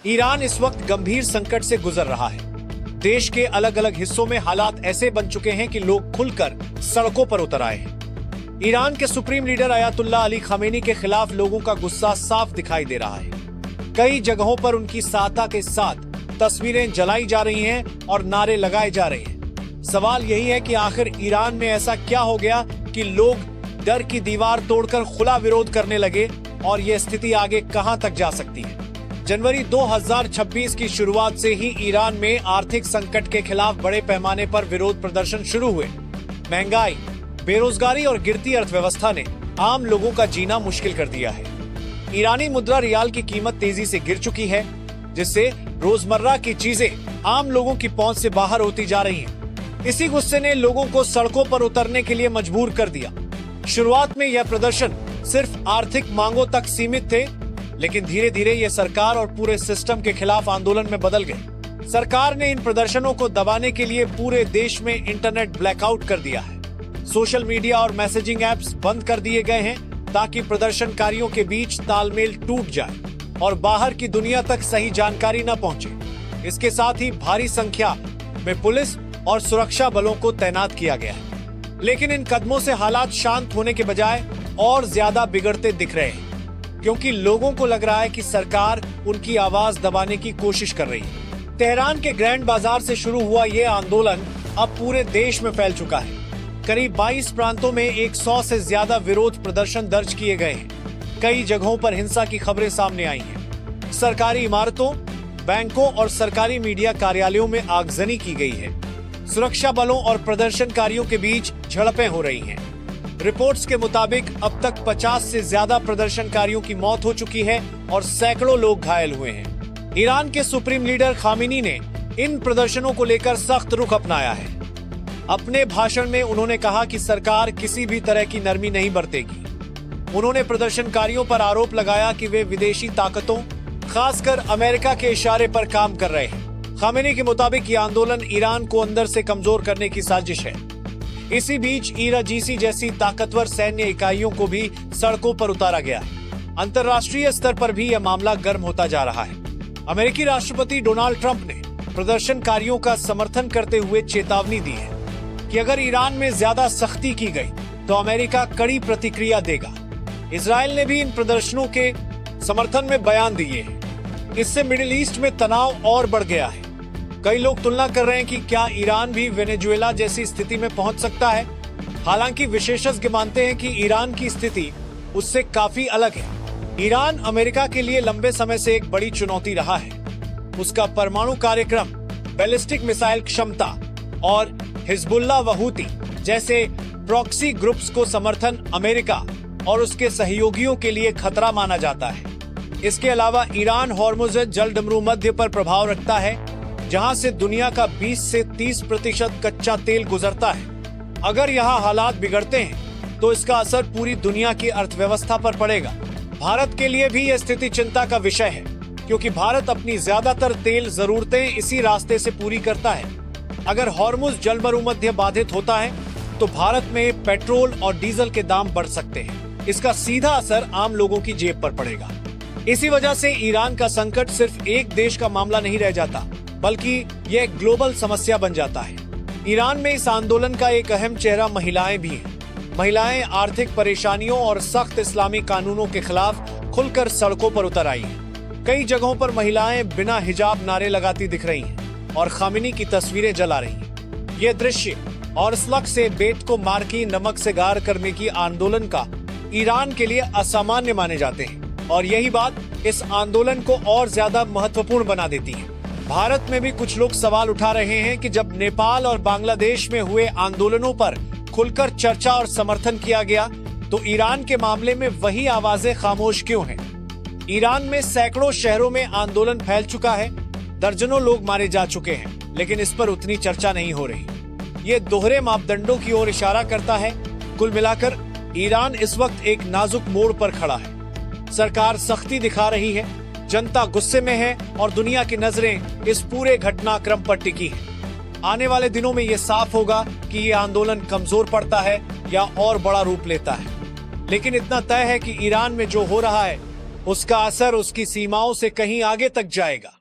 Iran इस वक्त गंभीर संकट से गुजर रहा है। देश के अलग अलग हिस्सों में हालात ऐसे बन चुके हैं कि लोग खुलकर सड़कों पर उतर आए हैं। ईरान के supreme leader Ayatollah Ali Khamenei के खिलाफ लोगों का गुस्सा साफ दिखाई दे रहा है। कई जगहों पर उनकी सहायता के साथ तस्वीरें जलाई जा रही हैं और नारे लगाए जा रहे हैं। सवाल यही है कि आखिर ईरान में ऐसा क्या हो गया कि लोग डर की दीवार तोड़कर खुला विरोध करने लगे और ये स्थिति आगे कहां तक जा सकती है। जनवरी 2026 की शुरुआत से ही ईरान में आर्थिक संकट के खिलाफ बड़े पैमाने पर विरोध प्रदर्शन शुरू हुए। महंगाई, बेरोजगारी और गिरती अर्थव्यवस्था ने आम लोगों का जीना मुश्किल कर दिया है। ईरानी मुद्रा रियाल की कीमत तेजी से गिर चुकी है, जिससे रोजमर्रा की चीजें आम लोगों की पहुंच से बाहर होती जा रही हैं। इसी गुस्से ने लोगों को सड़कों पर उतरने के लिए मजबूर कर दिया। शुरुआत में यह प्रदर्शन सिर्फ आर्थिक मांगों तक सीमित थे, लेकिन धीरे धीरे ये सरकार और पूरे सिस्टम के खिलाफ आंदोलन में बदल गए। सरकार ने इन प्रदर्शनों को दबाने के लिए पूरे देश में इंटरनेट ब्लैकआउट कर दिया है। सोशल मीडिया और मैसेजिंग ऐप्स बंद कर दिए गए हैं ताकि प्रदर्शनकारियों के बीच तालमेल टूट जाए और बाहर की दुनिया तक सही जानकारी न पहुंचे। इसके साथ ही भारी संख्या में पुलिस और सुरक्षा बलों को तैनात किया गया है। लेकिन इन कदमों से हालात शांत होने के बजाय और ज्यादा बिगड़ते दिख रहे हैं, क्योंकि लोगों को लग रहा है कि सरकार उनकी आवाज दबाने की कोशिश कर रही है। तेहरान के ग्रैंड बाजार से शुरू हुआ ये आंदोलन अब पूरे देश में फैल चुका है। करीब 22 प्रांतों में 100 से ज्यादा विरोध प्रदर्शन दर्ज किए गए हैं। कई जगहों पर हिंसा की खबरें सामने आई हैं। सरकारी इमारतों, बैंकों और सरकारी मीडिया कार्यालयों में आगजनी की गई है। सुरक्षा बलों और प्रदर्शनकारियों के बीच झड़पें हो रही हैं। रिपोर्ट्स के मुताबिक अब तक 50 से ज्यादा प्रदर्शनकारियों की मौत हो चुकी है और सैकड़ों लोग घायल हुए हैं। ईरान के सुप्रीम लीडर खामेनी ने इन प्रदर्शनों को लेकर सख्त रुख अपनाया है। अपने भाषण में उन्होंने कहा कि सरकार किसी भी तरह की नरमी नहीं बरतेगी। उन्होंने प्रदर्शनकारियों पर आरोप लगाया कि वे विदेशी ताकतों, खासकर अमेरिका के इशारे पर काम कर रहे हैं। खामेनी के मुताबिक ये आंदोलन ईरान को अंदर से कमजोर करने की साजिश है। इसी बीच IRGC जैसी ताकतवर सैन्य इकाइयों को भी सड़कों पर उतारा गया है। अंतर्राष्ट्रीय स्तर पर भी यह मामला गर्म होता जा रहा है। अमेरिकी राष्ट्रपति डोनाल्ड ट्रंप ने प्रदर्शनकारियों का समर्थन करते हुए चेतावनी दी है कि अगर ईरान में ज्यादा सख्ती की गई तो अमेरिका कड़ी प्रतिक्रिया देगा। इजराइल ने भी इन प्रदर्शनों के समर्थन में बयान दिए हैं। इससे मिडिल ईस्ट में तनाव और बढ़ गया है। कई लोग तुलना कर रहे हैं कि क्या ईरान भी वेनेजुएला जैसी स्थिति में पहुंच सकता है। हालांकि विशेषज्ञ मानते हैं कि ईरान की स्थिति उससे काफी अलग है। ईरान अमेरिका के लिए लंबे समय से एक बड़ी चुनौती रहा है। उसका परमाणु कार्यक्रम, बैलिस्टिक मिसाइल क्षमता और हिजबुल्लाह व हूती जैसे प्रॉक्सी ग्रुप्स को समर्थन अमेरिका और उसके सहयोगियों के लिए खतरा माना जाता है। इसके अलावा ईरान हॉर्मुज़ जलडमरू मध्य पर प्रभाव रखता है, जहां से दुनिया का 20 से 30% कच्चा तेल गुजरता है। अगर यहाँ हालात बिगड़ते हैं तो इसका असर पूरी दुनिया की अर्थव्यवस्था पर पड़ेगा। भारत के लिए भी यह स्थिति चिंता का विषय है, क्योंकि भारत अपनी ज्यादातर तेल जरूरतें इसी रास्ते से पूरी करता है। अगर हॉर्मुज़ जलमरुमध्य बाधित होता है तो भारत में पेट्रोल और डीजल के दाम बढ़ सकते हैं। इसका सीधा असर आम लोगों की जेब पर पड़ेगा। इसी वजह से ईरान का संकट सिर्फ एक देश का मामला नहीं रह जाता, बल्कि यह एक ग्लोबल समस्या बन जाता है। ईरान में इस आंदोलन का एक अहम चेहरा महिलाएं भी हैं। महिलाएं आर्थिक परेशानियों और सख्त इस्लामी कानूनों के खिलाफ खुलकर सड़कों पर उतर आई हैं। कई जगहों पर महिलाएं बिना हिजाब नारे लगाती दिख रही हैं और खामेनी की तस्वीरें जला रही हैं। ये दृश्य और स्लग से बेट को मार की नमक से गार करने की आंदोलन का ईरान के लिए असामान्य माने जाते हैं और यही बात इस आंदोलन को और ज्यादा महत्वपूर्ण बना देती है। भारत में भी कुछ लोग सवाल उठा रहे हैं कि जब नेपाल और बांग्लादेश में हुए आंदोलनों पर खुलकर चर्चा और समर्थन किया गया तो ईरान के मामले में वही आवाजें खामोश क्यों हैं? ईरान में सैकड़ों शहरों में आंदोलन फैल चुका है, दर्जनों लोग मारे जा चुके हैं, लेकिन इस पर उतनी चर्चा नहीं हो रही। ये दोहरे मापदंडों की ओर इशारा करता है। कुल मिलाकर ईरान इस वक्त एक नाजुक मोड़ पर खड़ा है। सरकार सख्ती दिखा रही है, जनता गुस्से में है और दुनिया की नजरें इस पूरे घटनाक्रम पर टिकी है। आने वाले दिनों में ये साफ होगा कि ये आंदोलन कमजोर पड़ता है या और बड़ा रूप लेता है। लेकिन इतना तय है कि ईरान में जो हो रहा है उसका असर उसकी सीमाओं से कहीं आगे तक जाएगा।